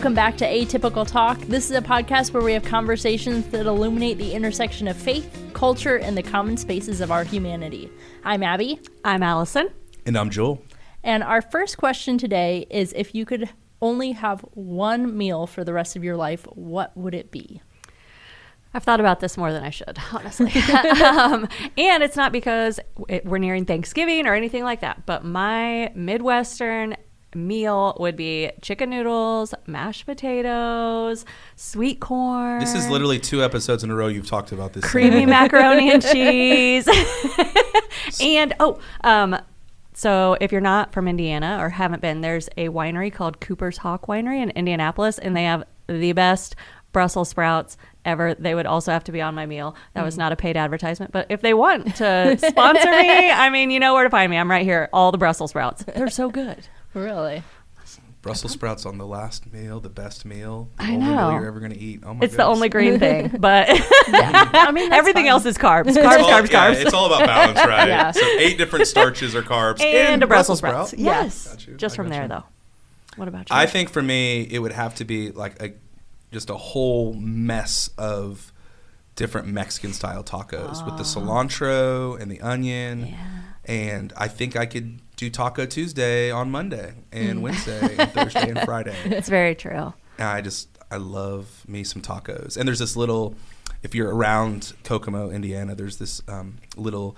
Welcome back to Atypical Talk. This is a podcast where we have conversations that illuminate the intersection of faith, culture, and the common spaces of our humanity. I'm Abby. I'm Allison. And I'm Joel. And our first question today is, if you could only have one meal for the rest of your life, what would it be? I've thought about this more than I should, honestly. And it's not because we're nearing Thanksgiving or anything like that, but my Midwestern meal would be chicken noodles, mashed potatoes, sweet corn. This is literally 2 episodes in a row you've talked about this. Creamy macaroni and cheese. And, so if you're not from Indiana or haven't been, there's a winery called Cooper's Hawk Winery in Indianapolis, and they have the best Brussels sprouts ever. They would also have to be on my meal. That was not a paid advertisement, but if they want to sponsor me, I mean, you know where to find me. I'm right here. All the Brussels sprouts. They're so good. Really? Brussels sprouts on the last meal, the best meal, the I only know. meal you're ever going to eat. Oh my It's goodness. the only green thing, but I mean, that's everything fine. else is carbs. It's Carbs. all about balance, right? Yeah. So 8 different starches or carbs. And a Brussels sprout. sprout. Yes. Got you. Just I from got there, you. though. What about you? I think for me, it would have to be like just a whole mess of different Mexican style tacos with the cilantro and the onion. Yeah. And I think I could do Taco Tuesday on Monday and Wednesday and Thursday and Friday. It's very true. And I love me some tacos. And there's this little, if you're around Kokomo, Indiana, there's this little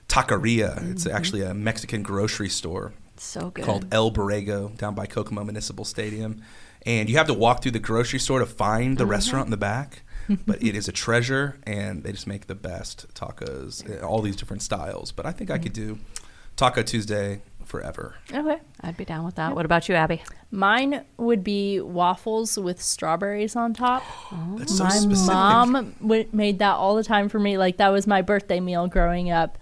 taqueria. It's actually a Mexican grocery store So good. called El Borrego down by Kokomo Municipal Stadium. And you have to walk through the grocery store to find the restaurant in the back. But it is a treasure, and they just make the best tacos, all these different styles. But I think I could do Taco Tuesday forever. Okay. I'd be down with that. What about you, Abby? Mine would be waffles with strawberries on top. That's so My specific. mom made that all the time for me. Like, that was my birthday meal growing up,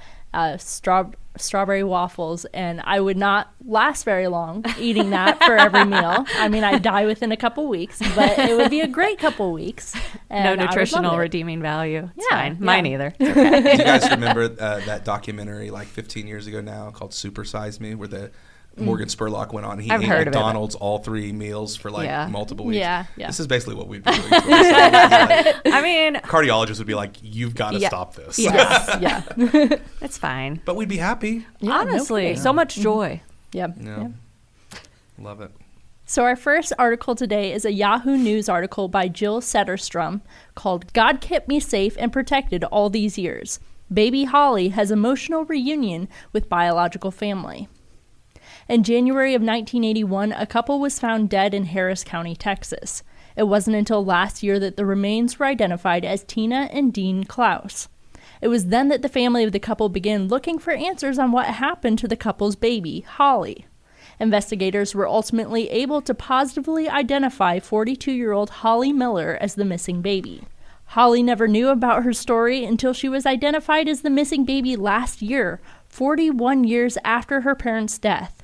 strawberry waffles, and I would not last very long eating that for every meal. I mean, I'd die within a couple weeks, but it would be a great couple weeks. And No I would nutritional love it. redeeming value. It's Yeah, fine. yeah. Mine either. Do you guys remember that documentary like 15 years ago now called Super Size Me, where the Morgan Spurlock went on and he I've ate heard of it. McDonald's all 3 meals for like Yeah. multiple weeks? Yeah. This is basically what we'd be doing. Like, I mean, cardiologists would be like, you've got to Yeah. stop this. yes, Yeah. it's fine. But we'd be happy. Yeah, Honestly, no kidding. so much joy. Yeah. Yeah. Love it. So our first article today is a Yahoo News article by Jill Setterstrom called "God Kept Me Safe and Protected All These Years. Baby Holly has emotional reunion with biological family." In January of 1981, a couple was found dead in Harris County, Texas. It wasn't until last year that the remains were identified as Tina and Dean Klaus. It was then that the family of the couple began looking for answers on what happened to the couple's baby, Holly. Investigators were ultimately able to positively identify 42-year-old Holly Miller as the missing baby. Holly never knew about her story until she was identified as the missing baby last year, 41 years after her parents' death.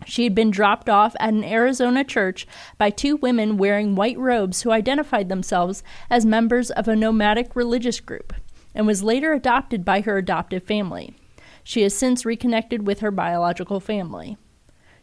She had been dropped off at an Arizona church by 2 women wearing white robes who identified themselves as members of a nomadic religious group, and was later adopted by her adoptive family. She has since reconnected with her biological family.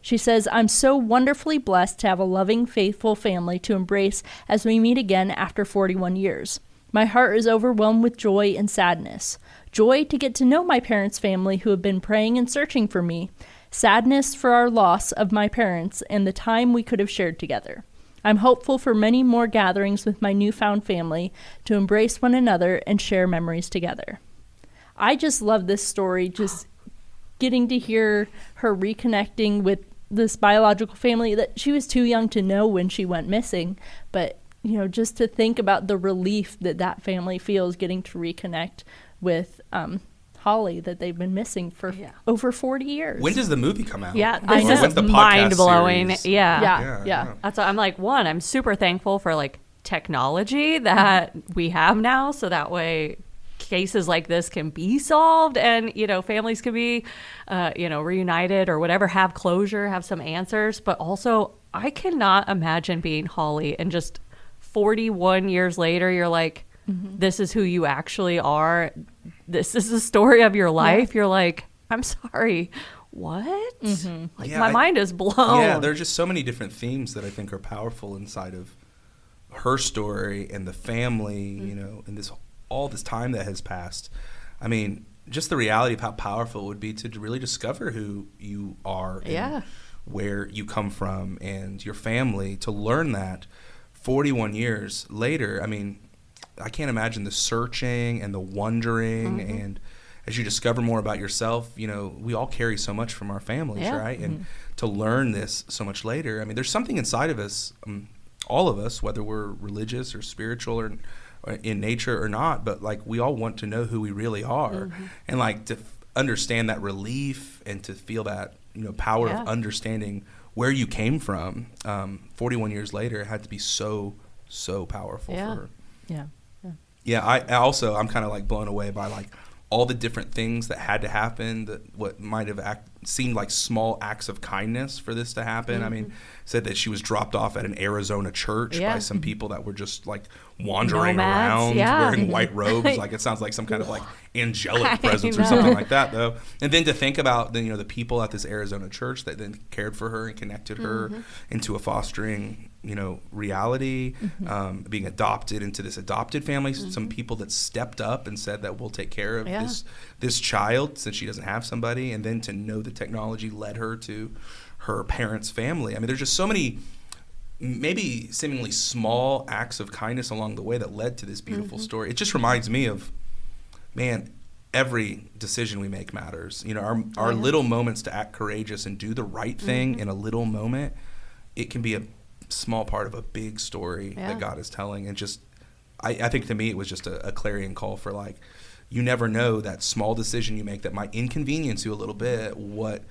She says, "I'm so wonderfully blessed to have a loving, faithful family to embrace as we meet again after 41 years. My heart is overwhelmed with joy and sadness. Joy to get to know my parents' family who have been praying and searching for me. Sadness for our loss of my parents and the time we could have shared together. I'm hopeful for many more gatherings with my newfound family to embrace one another and share memories together." I just love this story, just getting to hear her reconnecting with this biological family that she was too young to know when she went missing. But, you know, just to think about the relief that that family feels getting to reconnect with Holly that they've been missing for over 40 years. When does the movie come out? Yeah, I this know. is When's the podcast mind-blowing. series? Yeah. Yeah. That's what I'm like, one, I'm super thankful for like technology that we have now, so that way cases like this can be solved and, you know, families can be, reunited or whatever, have closure, have some answers. But also, I cannot imagine being Holly and just 41 years later, you're like, this is who you actually are. This is the story of your life. You're like, I'm sorry. what? Like, Yeah, my mind is blown. Yeah, there are just so many different themes that I think are powerful inside of her story and the family, you know, and all this time that has passed. I mean, just the reality of how powerful it would be to really discover who you are and where you come from and your family, to learn that 41 years later. I mean, I can't imagine the searching and the wondering, and as you discover more about yourself, you know, we all carry so much from our families, right? And to learn this so much later, I mean, there's something inside of us, all of us, whether we're religious or spiritual or in nature or not, but like we all want to know who we really are, and like to understand that relief and to feel that, you know, power of understanding where you came from. 41 years later, it had to be so powerful for her. I'm kind of like blown away by like all the different things that had to happen, that what might have seemed like small acts of kindness for this to happen. I mean, said that she was dropped off at an Arizona church by some people that were just like wandering Nomads, around wearing white robes. Like it sounds like some kind of like angelic presence or something like that, though. And then to think about the, you know, the people at this Arizona church that then cared for her and connected her into a fostering, you know, reality, being adopted into this adopted family, some people that stepped up and said that we'll take care of this child since she doesn't have somebody, and then to know the technology led her to her parents' family. I mean, there's just so many maybe seemingly small acts of kindness along the way that led to this beautiful story. It just reminds me of, man, every decision we make matters. You know, our little moments to act courageous and do the right thing in a little moment, it can be a small part of a big story that God is telling. And just, I think to me, it was just a clarion call for like, you never know that small decision you make that might inconvenience you a little bit, what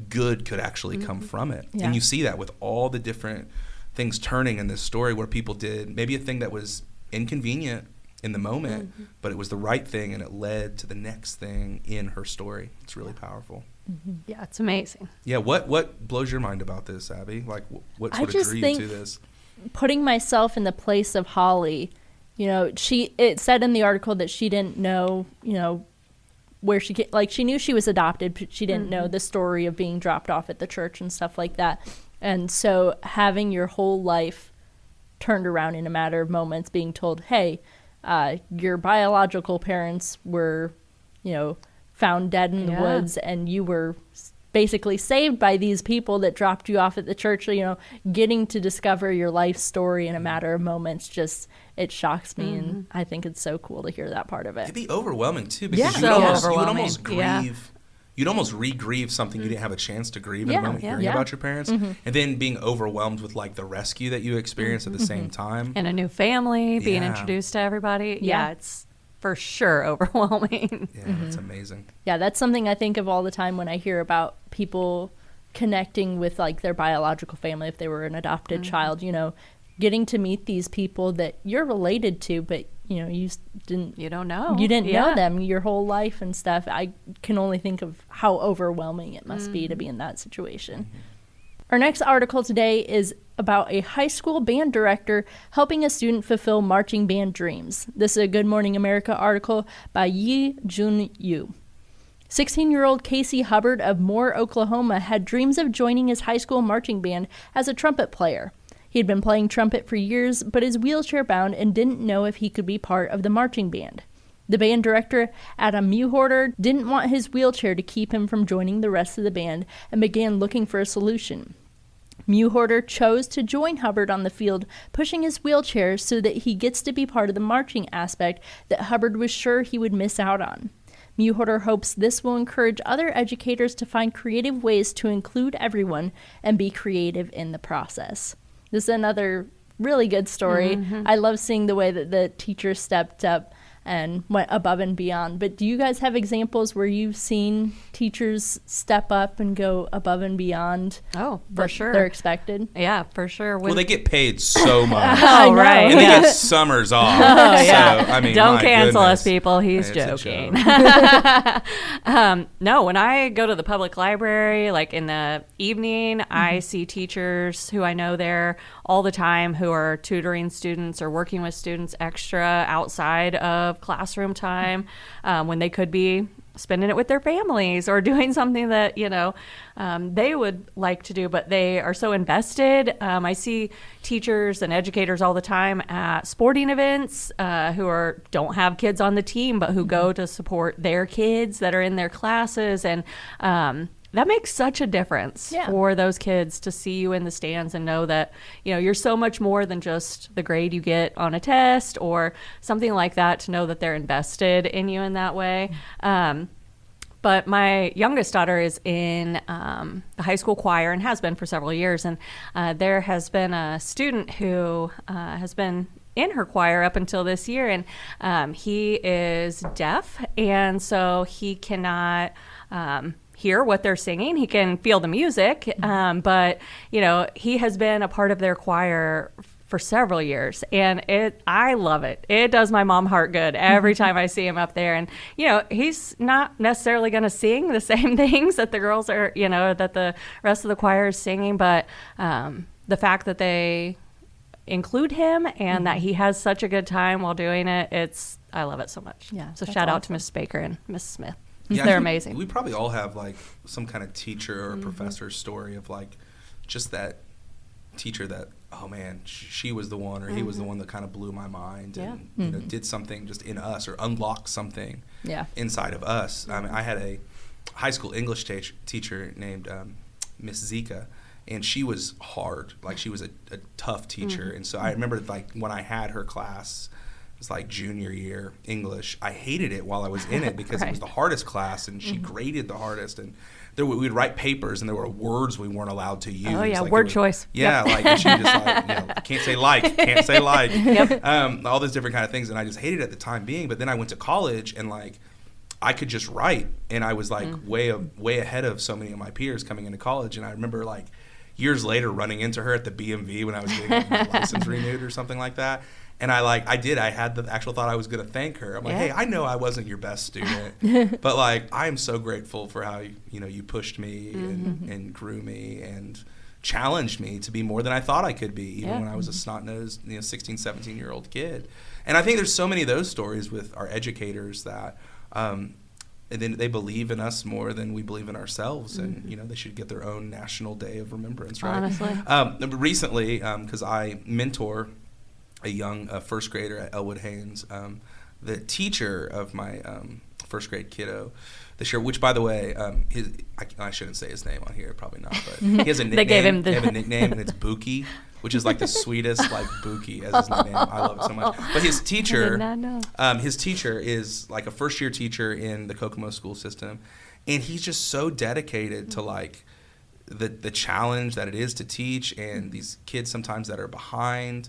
good could actually come from it. And you see that with all the different things turning in this story, where people did maybe a thing that was inconvenient in the moment, but it was the right thing and it led to the next thing in her story. It's really powerful. Yeah, it's amazing. Yeah, what blows your mind about this, Abby? Like, what sort of drew you to this? Putting myself in the place of Holly, you know, it said in the article that she didn't know, you know, where she knew she was adopted, but she didn't know the story of being dropped off at the church and stuff like that. And so having your whole life turned around in a matter of moments, being told, hey, your biological parents were, you know, found dead in the woods, and you were basically saved by these people that dropped you off at the church. You know, getting to discover your life story in a matter of moments, just, it shocks me, and I think it's so cool to hear that part of it. It'd be overwhelming too, because you would almost grieve. You'd almost re-grieve something you didn't have a chance to grieve in the moment hearing about your parents, and then being overwhelmed with like the rescue that you experienced at the same time, and a new family, being introduced to everybody. It's for sure overwhelming. It's amazing. Yeah, that's something I think of all the time when I hear about people connecting with like their biological family if they were an adopted child, you know, getting to meet these people that you're related to, but you know, you didn't know them your whole life and stuff. I can only think of how overwhelming it must be to be in that situation. Our next article today is about a high school band director helping a student fulfill marching band dreams. This is a Good Morning America article by Yi Jun Yu. 16-year-old Casey Hubbard of Moore, Oklahoma, had dreams of joining his high school marching band as a trumpet player. He had been playing trumpet for years, but is wheelchair-bound and didn't know if he could be part of the marching band. The band director, Adam Mewhorter, didn't want his wheelchair to keep him from joining the rest of the band and began looking for a solution. Mewhorter chose to join Hubbard on the field, pushing his wheelchair so that he gets to be part of the marching aspect that Hubbard was sure he would miss out on. Mewhorter hopes this will encourage other educators to find creative ways to include everyone and be creative in the process. This is another really good story. I love seeing the way that the teachers stepped up and went above and beyond. But do you guys have examples where you've seen teachers step up and go above and beyond? Oh, for sure. They're expected. Yeah, for sure. Well, they get paid so much. Oh, right. And they get summers off. Oh, yeah. So, I mean, don't my cancel goodness. us, people. He's joking. No, when I go to the public library, like in the evening, I see teachers who I know there all the time who are tutoring students or working with students extra outside of classroom time when they could be spending it with their families or doing something that, they would like to do, but they are so invested. I see teachers and educators all the time at sporting events who don't have kids on the team, but who go to support their kids that are in their classes. And that makes such a difference for those kids to see you in the stands and know that, you're so much more than just the grade you get on a test or something like that, to know that they're invested in you in that way. But my youngest daughter is in the high school choir and has been for several years. And there has been a student who has been in her choir up until this year. And he is deaf. And so he cannot hear what they're singing. He can feel the music. But, he has been a part of their choir for several years, and I love it. It does my mom heart good every time I see him up there. And he's not necessarily going to sing the same things that the girls are, that the rest of the choir is singing, but the fact that they include him and that he has such a good time while doing it, I love it so much. Yeah, so shout out to Miss Baker and Miss Smith. Yeah, they're amazing. We probably all have like some kind of teacher or professor story of like just that teacher that, oh man, she was the one or he was the one that kind of blew my mind and did something just in us or unlocked something inside of us. I mean, I had a high school English teacher named Miss Zika, and she was hard. Like, she was a tough teacher. And so I remember like when I had her class, it was like junior year English, I hated it while I was in it because it was the hardest class, and she graded the hardest, and we'd write papers, and there were words we weren't allowed to use. Oh, yeah, like word choice. Yeah, like, and she just like, can't say like. All those different kind of things, and I just hated it at the time being. But then I went to college, and like, I could just write, and I was like way ahead of so many of my peers coming into college. And I remember like years later running into her at the BMV when I was getting like, my license renewed or something like that. And I had the actual thought I was going to thank her. I'm like, hey, I know I wasn't your best student, but like, I am so grateful for how, you pushed me and grew me and challenged me to be more than I thought I could be, even when I was a snot-nosed, 16, 17-year-old kid. And I think there's so many of those stories with our educators that, and then they believe in us more than we believe in ourselves. And, they should get their own National Day of Remembrance, right? Honestly. Recently, because I mentor a young first grader at Elwood Haynes, the teacher of my first grade kiddo this year, which, by the way, I shouldn't say his name on here, probably not, but he has a nickname. They gave him they have a nickname, and it's Buki, which is like the sweetest, like Buki as his nickname. I love it so much. But his teacher, I did not know. His teacher is like a first-year teacher in the Kokomo school system, and he's just so dedicated to like the challenge that it is to teach, and these kids sometimes that are behind.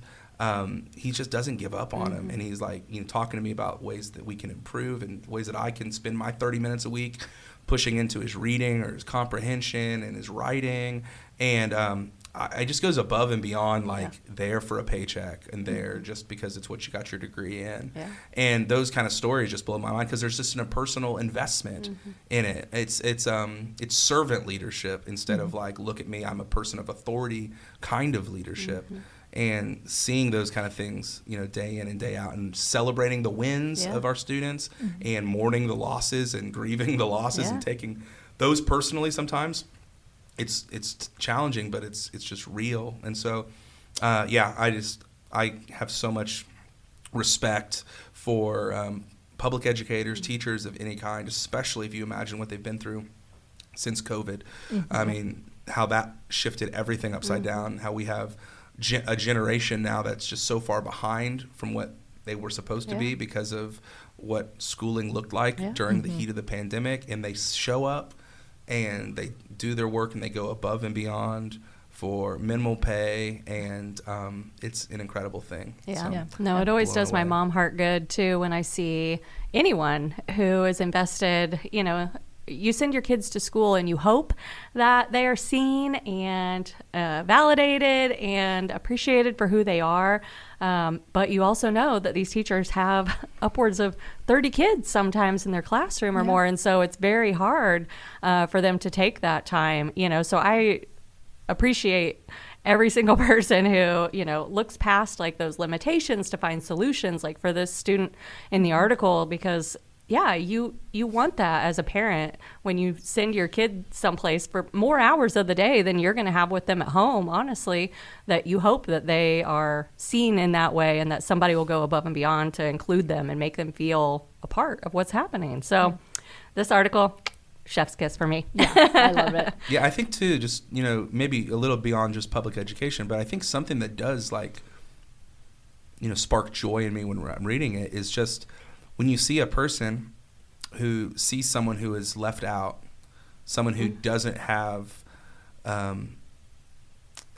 He just doesn't give up on them, and he's like, talking to me about ways that we can improve and ways that I can spend my 30 minutes a week pushing into his reading or his comprehension and his writing, and it just goes above and beyond like there for a paycheck and there just because it's what you got your degree in. And those kind of stories just blow my mind because there's just a personal investment in it. It's servant leadership instead of like, look at me, I'm a person of authority kind of leadership. And seeing those kind of things, day in and day out, and celebrating the wins of our students and mourning the losses and grieving the losses and taking those personally sometimes, it's challenging, but it's just real. And so, I have so much respect for public educators, teachers of any kind, especially if you imagine what they've been through since COVID. I mean, how that shifted everything upside down, how we have a generation now that's just so far behind from what they were supposed to be because of what schooling looked like during the heat of the pandemic, and they show up and they do their work and they go above and beyond for minimal pay, and it's an incredible thing. No, it always does my mom heart good too when I see anyone who is invested. You send your kids to school and you hope that they are seen and validated and appreciated for who they are. But you also know that these teachers have upwards of 30 kids sometimes in their classroom or more. And so it's very hard for them to take that time, so I appreciate every single person who, looks past like those limitations to find solutions, like for this student in the article, because yeah, you want that as a parent when you send your kid someplace for more hours of the day than you're going to have with them at home, honestly, that you hope that they are seen in that way and that somebody will go above and beyond to include them and make them feel a part of what's happening. So this article, chef's kiss for me. Yeah, I love it. Yeah, I think too, just, maybe a little beyond just public education, but I think something that does spark joy in me when I'm reading it is just when you see a person who sees someone who is left out, someone who doesn't have a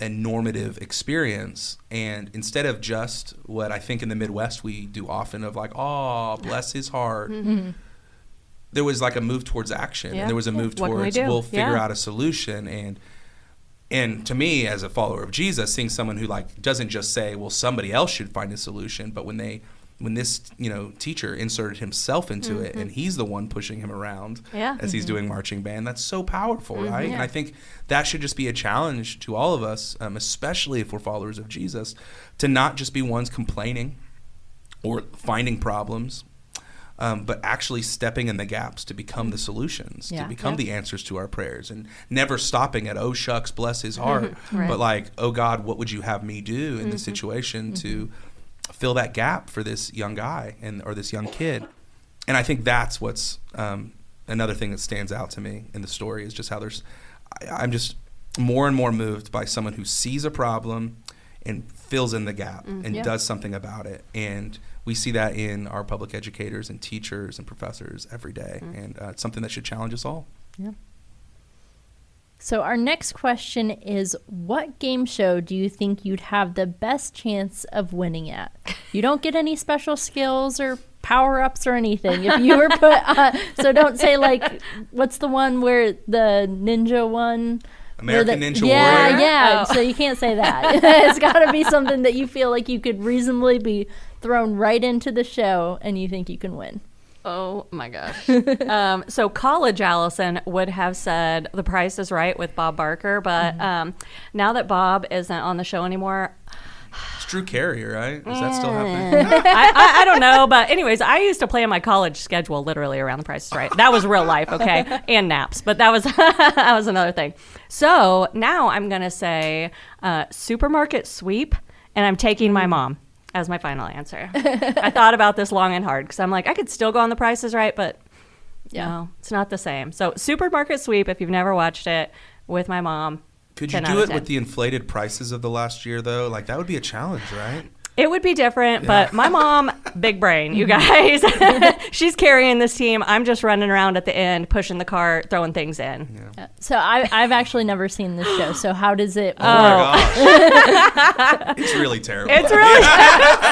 normative experience, and instead of just what I think in the Midwest we do often of like, oh, bless his heart, there was like a move towards action, and there was a move towards we'll figure out a solution. And to me, as a follower of Jesus, seeing someone who doesn't just say, well, somebody else should find a solution, but when this teacher inserted himself into it, and he's the one pushing him around as he's doing marching band, that's so powerful, right? And I think that should just be a challenge to all of us, especially if we're followers of Jesus, to not just be ones complaining or finding problems, but actually stepping in the gaps to become the solutions, to become the answers to our prayers, and never stopping at, oh, shucks, bless his heart, but like, oh, God, what would you have me do in this situation to fill that gap for this young guy or this young kid? And I think that's what's another thing that stands out to me in the story is just how I'm just more and more moved by someone who sees a problem and fills in the gap and does something about it. And we see that in our public educators and teachers and professors every day. And it's something that should challenge us all. Yeah. So our next question is, what game show do you think you'd have the best chance of winning at? You don't get any special skills or power-ups or anything. If you were put so don't say what's the one where the ninja one? American Ninja Warrior? Yeah. So you can't say that. It's got to be something that you feel like you could reasonably be thrown right into the show and you think you can win. Oh my gosh. So college Allison would have said The Price is Right with Bob Barker, but now that Bob isn't on the show anymore, it's Drew Carey, right? Is that still happening? I don't know, but anyways, I used to plan my college schedule literally around The Price is Right. That was real life, okay, and naps, but that was that was another thing. So now I'm gonna say Supermarket Sweep, and I'm taking my mom as my final answer. I thought about this long and hard because I'm like, I could still go on The Price is Right, but no, it's not the same. So Supermarket Sweep, if you've never watched it, with my mom. Could you do it with the inflated prices of the last year, though? That would be a challenge, right? It would be different, but my mom, big brain, you guys. She's carrying this team. I'm just running around at the end, pushing the cart, throwing things in. Yeah. So I've actually never seen this show. So how does it? Oh my gosh, it's really terrible. It's really it's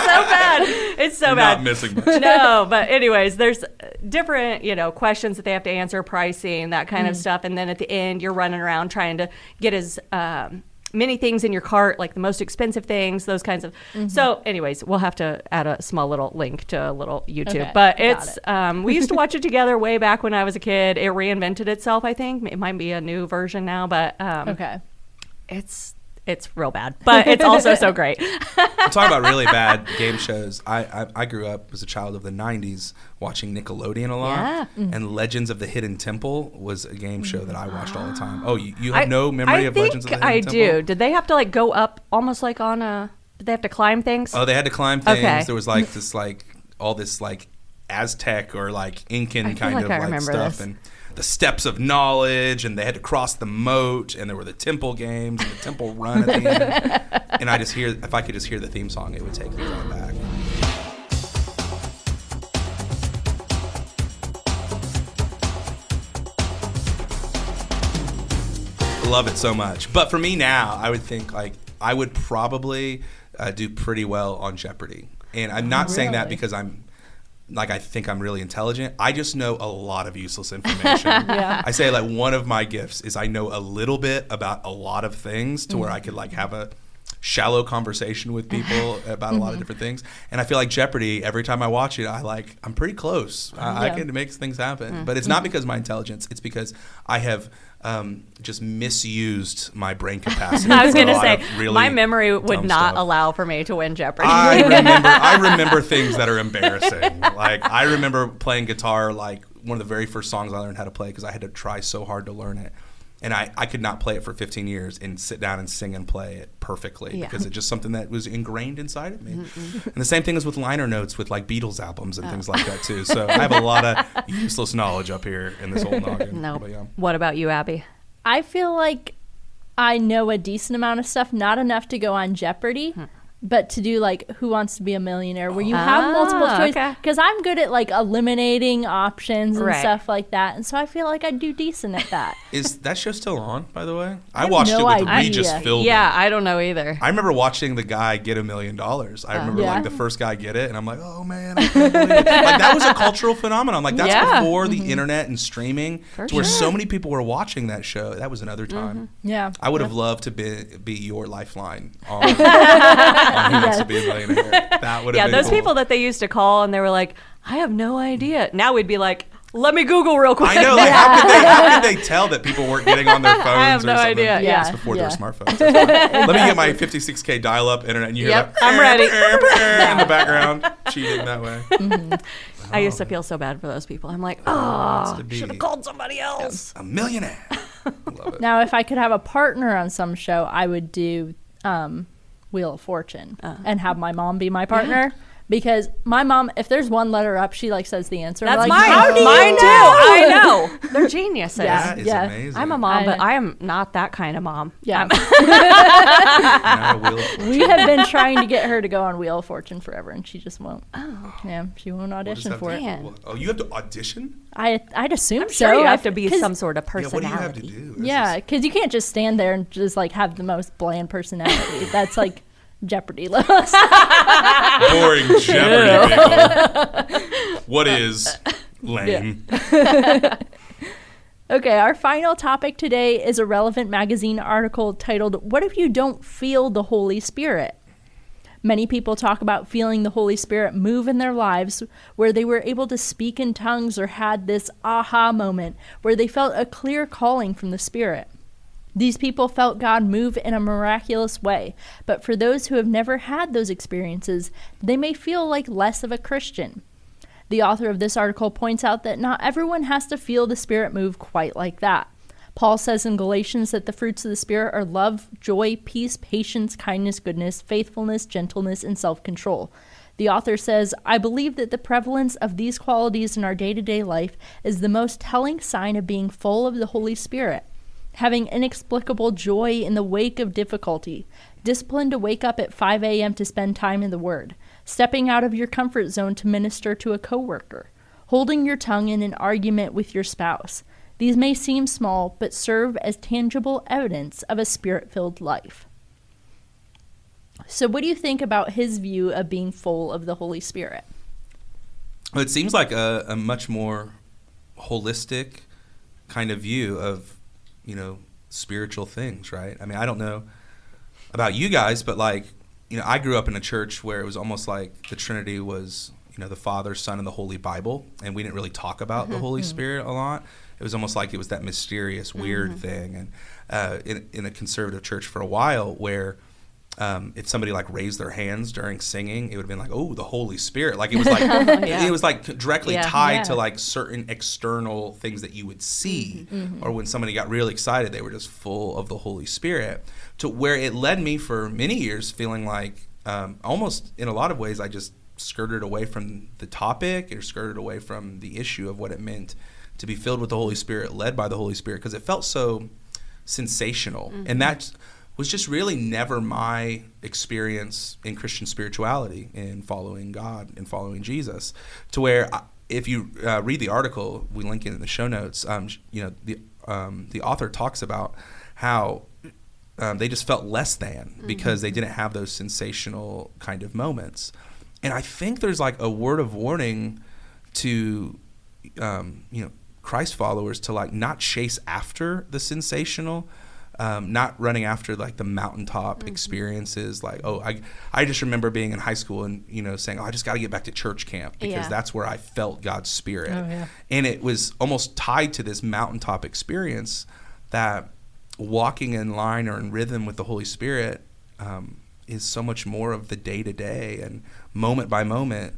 so bad. It's so You're bad. Not missing much. No, but anyways, there's different questions that they have to answer, pricing, that kind of stuff, and then at the end, you're running around trying to get as many things in your cart, like the most expensive things, those kinds of. So anyways, we'll have to add a small little link to a little YouTube. Okay, but it's, we used to watch it together way back when I was a kid. It reinvented itself, I think. It might be a new version now, but it's real bad, but it's also so great. We're talking about really bad game shows. I grew up as a child of the 90s watching Nickelodeon a lot, and Legends of the Hidden Temple was a game show that I watched all the time. Oh, you have no memory of Legends of the Hidden Temple? I do. Did they have to go up almost like on a, did they have to climb things? Oh, they had to climb things. Okay. There was all this Aztec or Incan kind of stuff. This. And the steps of knowledge, and they had to cross the moat, and there were the temple games and the temple run at the end. And if I could just hear the theme song, it would take me right back. I love it so much. But for me now, I would think I would probably do pretty well on Jeopardy. And I'm not saying that because I think I'm really intelligent. I just know a lot of useless information. I say one of my gifts is I know a little bit about a lot of things to where I could have a shallow conversation with people about a lot of different things. And I feel like Jeopardy, every time I watch it, I'm pretty close. I can make things happen. But it's not because of my intelligence. It's because I have just misused my brain capacity. I was going to say, my memory would not allow for me to win Jeopardy. I remember things that are embarrassing. Like, I remember playing guitar, like, one of the very first songs I learned how to play because I had to try so hard to learn it. And I could not play it for 15 years and sit down and sing and play it perfectly because it's just something that was ingrained inside of me. And the same thing is with liner notes with like Beatles albums and things like that too. So I have a lot of useless knowledge up here in this old noggin. No. What about you, Abby? I feel like I know a decent amount of stuff, not enough to go on Jeopardy. But to do like Who Wants to Be a Millionaire, where you have multiple choices, because I'm good at like eliminating options and stuff like that, and so I feel like I do decent at that. Is that show still on, by the way? I watched it with Regis Philbin. Yeah, I don't know either. I remember watching the guy get $1 million. I remember like the first guy get it, and I'm like, oh man, I can't believe it. Like, that was a cultural phenomenon. Like, that's before the internet and streaming, where so many people were watching that show. That was another time. Yeah, I would have loved to be your lifeline on Who Wants to Be a Millionaire. That would have been those cool. people that they used to call and they were like, I have no idea. Now we'd be like, let me Google real quick. I know, like, how could they tell that people weren't getting on their phones? I have no or something? idea. Yeah. It's before there were smartphones. Let me get my 56K dial-up internet, and you hear that. I'm ready. In the background, cheating that way. I used to feel so bad for those people. I'm like, should have called somebody else. A millionaire. Love it. Now, if I could have a partner on some show, I would do Wheel of Fortune and have my mom be my partner. Because my mom, if there's one letter up, she like says the answer. That's like, mine. How do you Mine know? too. I know. They're geniuses. That is amazing. I'm a mom, but I am not that kind of mom. Yeah. Not a Wheel of Fortune. We have been trying to get her to go on Wheel of Fortune forever, and she just won't. Oh. Yeah, she won't audition for it. Oh, you have to audition? I'd assume so. Sure, you have to be some sort of Yeah, what do you have to personality. do? Yeah, because you can't just stand there and just like have the most bland personality. That's like Jeopardy levels. Boring Jeopardy, people. What is lame? Okay, our final topic today is a relevant magazine article titled, "What if you don't feel the Holy Spirit?" Many people talk about feeling the Holy Spirit move in their lives, where they were able to speak in tongues or had this aha moment where they felt a clear calling from the Spirit. These people felt God move in a miraculous way, but for those who have never had those experiences, they may feel like less of a Christian. The author of this article points out that not everyone has to feel the Spirit move quite like that. Paul says in Galatians that the fruits of the Spirit are love, joy, peace, patience, kindness, goodness, faithfulness, gentleness, and self-control. The author says, I believe that the prevalence of these qualities in our day-to-day life is the most telling sign of being full of the Holy Spirit. Having inexplicable joy in the wake of difficulty, discipline to wake up at 5 a.m. to spend time in the Word, stepping out of your comfort zone to minister to a coworker, holding your tongue in an argument with your spouse. These may seem small, but serve as tangible evidence of a Spirit-filled life. So what do you think about his view of being full of the Holy Spirit? Well, it seems like a much more holistic kind of view of, spiritual things, right? I mean, I don't know about you guys, but like, I grew up in a church where it was almost like the Trinity was, the Father, Son, and the Holy Bible, and we didn't really talk about the Holy Spirit a lot. It was almost like it was that mysterious, weird thing. And in a conservative church for a while where if somebody like raised their hands during singing, it would have been like, oh, the Holy Spirit. Like it was like it was like directly tied to like certain external things that you would see. Or when somebody got really excited, they were just full of the Holy Spirit. To where it led me for many years feeling like almost in a lot of ways I just skirted away from the topic or skirted away from the issue of what it meant to be filled with the Holy Spirit, led by the Holy Spirit, because it felt so sensational. And that was just really never my experience in Christian spirituality, in following God and following Jesus. To where, if you read the article, we link it in the show notes. The author talks about how they just felt less than because they didn't have those sensational kind of moments. And I think there's like a word of warning to Christ followers to like not chase after the sensational, not running after like the mountaintop experiences. Like, I just remember being in high school and, saying, I just got to get back to church camp because that's where I felt God's Spirit. Oh, yeah. And it was almost tied to this mountaintop experience that walking in line or in rhythm with the Holy Spirit is so much more of the day-to-day and moment by moment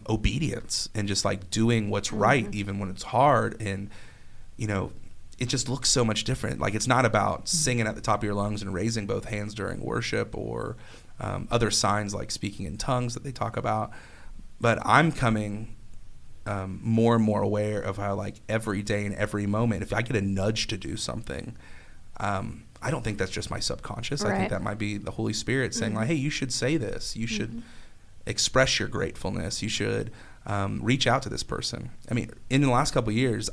obedience and just like doing what's right even when it's hard. And, it just looks so much different. Like, it's not about singing at the top of your lungs and raising both hands during worship or other signs like speaking in tongues that they talk about. But I'm coming more and more aware of how, like, every day and every moment, if I get a nudge to do something, I don't think that's just my subconscious. Right. I think that might be the Holy Spirit saying, like, hey, you should say this. You should express your gratefulness. You should reach out to this person. I mean, in the last couple of years,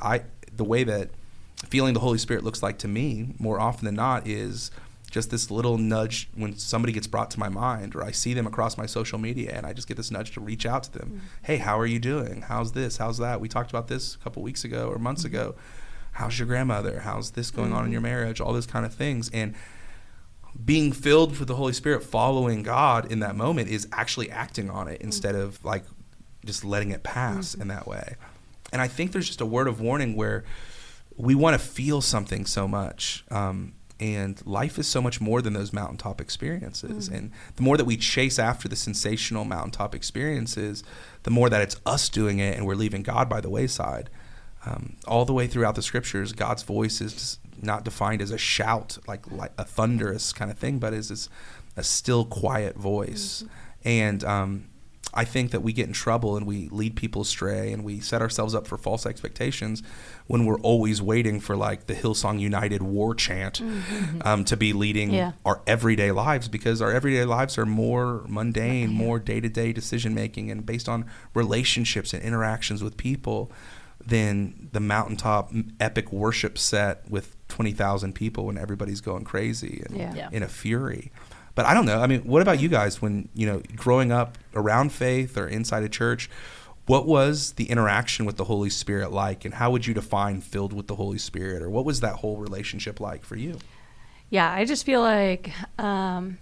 the way that feeling the Holy Spirit looks like to me more often than not is just this little nudge when somebody gets brought to my mind, or I see them across my social media and I just get this nudge to reach out to them. Hey, how are you doing? How's this? How's that? We talked about this a couple weeks ago or months ago. How's your grandmother? How's this going on in your marriage? All those kind of things. And being filled with the Holy Spirit, following God in that moment, is actually acting on it instead of like just letting it pass in that way. And I think there's just a word of warning where we want to feel something so much. And life is so much more than those mountaintop experiences. And the more that we chase after the sensational mountaintop experiences, the more that it's us doing it and we're leaving God by the wayside. All the way throughout the scriptures, God's voice is not defined as a shout, like a thunderous kind of thing, but is a still, quiet voice. And I think that we get in trouble and we lead people astray and we set ourselves up for false expectations when we're always waiting for like the Hillsong United war chant to be leading our everyday lives, because our everyday lives are more mundane, more day-to-day decision-making and based on relationships and interactions with people than the mountaintop epic worship set with 20,000 people when everybody's going crazy and in a fury. But I don't know. I mean, what about you guys when, growing up around faith or inside a church, what was the interaction with the Holy Spirit like, and how would you define filled with the Holy Spirit, or what was that whole relationship like for you? Yeah, I just feel like, kind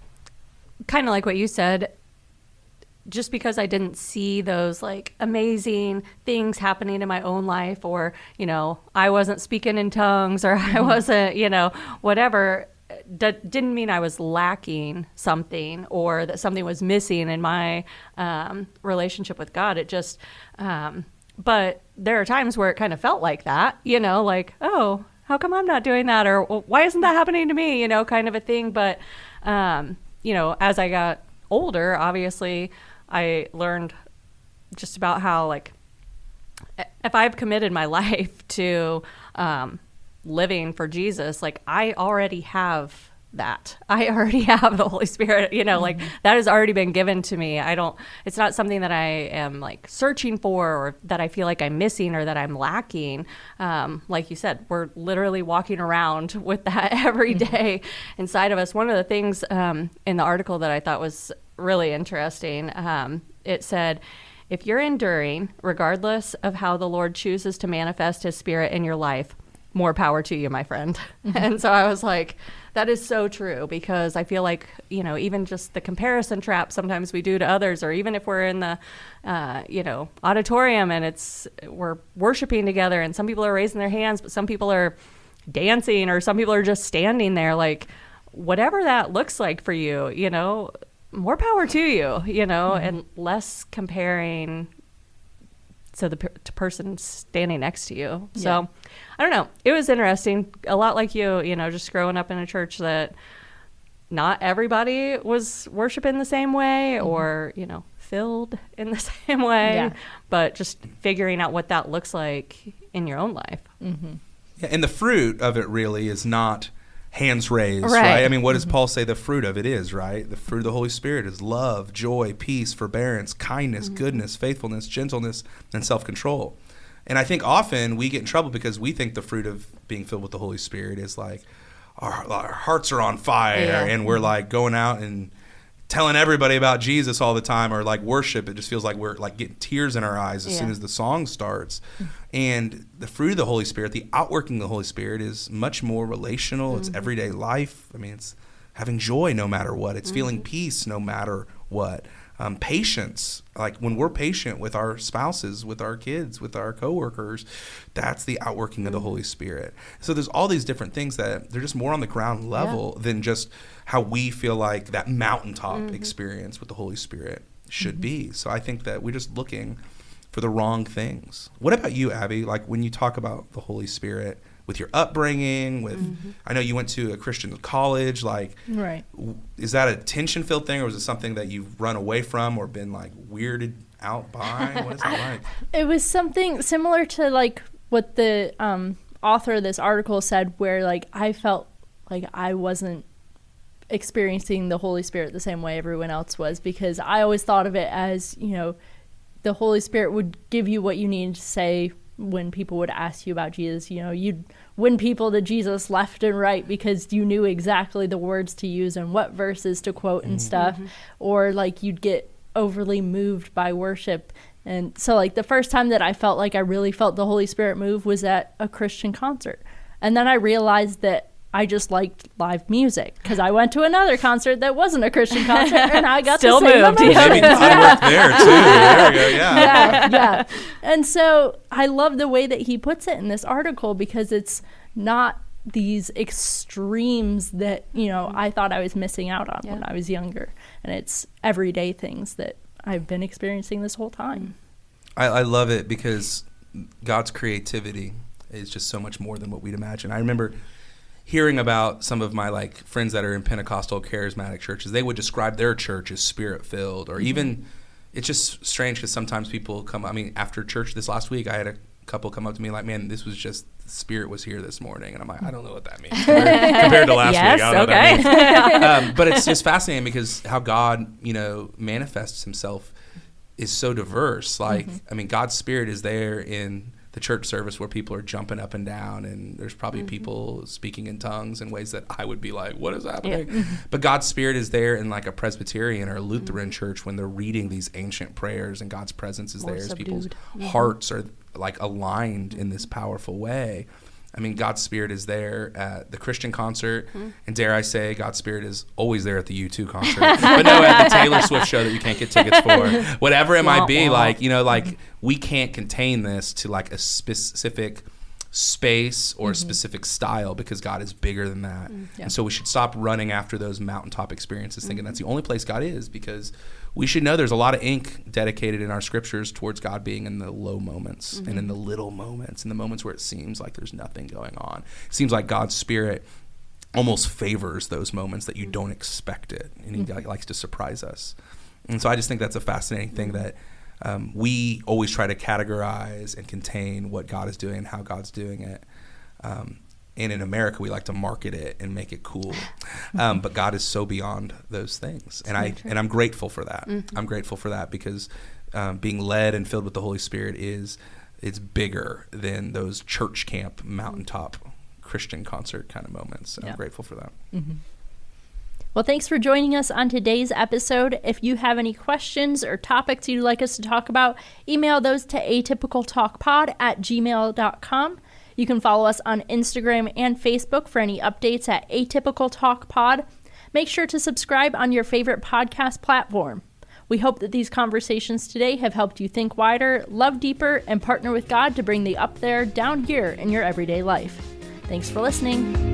of like what you said, just because I didn't see those like amazing things happening in my own life, or, I wasn't speaking in tongues, or I wasn't, whatever, didn't mean I was lacking something or that something was missing in my relationship with God. It just, but there are times where it kind of felt like that, like, oh, how come I'm not doing that? Or well, why isn't that happening to me? Kind of a thing. But, as I got older, obviously I learned just about how, like, if I've committed my life to, living for Jesus, like I already have that. I already have the Holy Spirit, like that has already been given to me. It's not something that I am like searching for or that I feel like I'm missing or that I'm lacking. Like you said, we're literally walking around with that every day inside of us. One of the things in the article that I thought was really interesting, it said, if you're enduring, regardless of how the Lord chooses to manifest his Spirit in your life, more power to you, my friend. And so I was like, that is so true, because I feel like, even just the comparison trap sometimes we do to others, or even if we're in the, auditorium and we're worshiping together and some people are raising their hands, but some people are dancing or some people are just standing there, like whatever that looks like for you, more power to you, and less comparing to the person standing next to you. So I don't know. It was interesting. A lot like you, just growing up in a church that not everybody was worshiping the same way or, filled in the same way, but just figuring out what that looks like in your own life. Yeah, and the fruit of it really is not hands raised, right? I mean, what does Paul say the fruit of it is, right? The fruit of the Holy Spirit is love, joy, peace, forbearance, kindness, goodness, faithfulness, gentleness, and self-control. And I think often we get in trouble because we think the fruit of being filled with the Holy Spirit is like our hearts are on fire and we're like going out and telling everybody about Jesus all the time, or like worship. It just feels like we're like getting tears in our eyes as soon as the song starts. And the fruit of the Holy Spirit, the outworking of the Holy Spirit, is much more relational. It's everyday life. I mean, it's having joy no matter what. It's feeling peace no matter what. Patience, like when we're patient with our spouses, with our kids, with our coworkers, that's the outworking of the Holy Spirit. So there's all these different things that they're just more on the ground level than just how we feel like that mountaintop experience with the Holy Spirit should be. So I think that we're just looking for the wrong things. What about you, Abby? Like when you talk about the Holy Spirit, with your upbringing, with I know you went to a Christian college, like is that a tension-filled thing, or was it something that you've run away from or been like weirded out by? What is that like? It was something similar to like what the author of this article said, where like I felt like I wasn't experiencing the Holy Spirit the same way everyone else was, because I always thought of it as, you know, the Holy Spirit would give you what you needed to say when people would ask you about Jesus. You know, you'd win people to Jesus left and right because you knew exactly the words to use and what verses to quote and stuff. Or like you'd get overly moved by worship. And so like the first time that I felt like I really felt the Holy Spirit move was at a Christian concert. And then I realized that I just liked live music because I went to another concert that wasn't a Christian concert, and I got Still the same moved. emotions. Maybe God worked there too. There we go. Yeah. And so I love the way that he puts it in this article, because it's not these extremes that, you know, I thought I was missing out on when I was younger. And it's everyday things that I've been experiencing this whole time. I love it because God's creativity is just so much more than what we'd imagine. I remember hearing about some of my like friends that are in Pentecostal charismatic churches. They would describe their church as spirit-filled, or even, it's just strange because sometimes people come, I mean, after church this last week, I had a couple come up to me like, man, this was just, the Spirit was here this morning. And I'm like, I don't know what that means compared to last week. I don't know what that means. But it's just fascinating because how God, you know, manifests himself is so diverse. Like, I mean, God's Spirit is there in the church service where people are jumping up and down, and there's probably people speaking in tongues in ways that I would be like, what is happening? But God's Spirit is there in like a Presbyterian or a Lutheran church when they're reading these ancient prayers, and God's presence is More there as subdued. people's hearts are like aligned in this powerful way. I mean, God's Spirit is there at the Christian concert, and dare I say, God's Spirit is always there at the U2 concert. But no, at the Taylor Swift show that you can't get tickets for, whatever it might be, like, you know, like we can't contain this to like a specific space or a specific style, because God is bigger than that. And so we should stop running after those mountaintop experiences thinking that's the only place God is, because we should know there's a lot of ink dedicated in our scriptures towards God being in the low moments and in the little moments, in the moments where it seems like there's nothing going on. It seems like God's Spirit almost favors those moments that you don't expect it, and he likes to surprise us. And so I just think that's a fascinating thing, that we always try to categorize and contain what God is doing and how God's doing it. And in America, we like to market it and make it cool. But God is so beyond those things. And I'm grateful for that. I'm grateful for that, because being led and filled with the Holy Spirit it's bigger than those church camp, mountaintop Christian concert kind of moments. And I'm grateful for that. Well, thanks for joining us on today's episode. If you have any questions or topics you'd like us to talk about, email those to atypicaltalkpod@gmail.com. You can follow us on Instagram and Facebook for any updates at Atypical Talk Pod. Make sure to subscribe on your favorite podcast platform. We hope that these conversations today have helped you think wider, love deeper, and partner with God to bring the up there down here in your everyday life. Thanks for listening.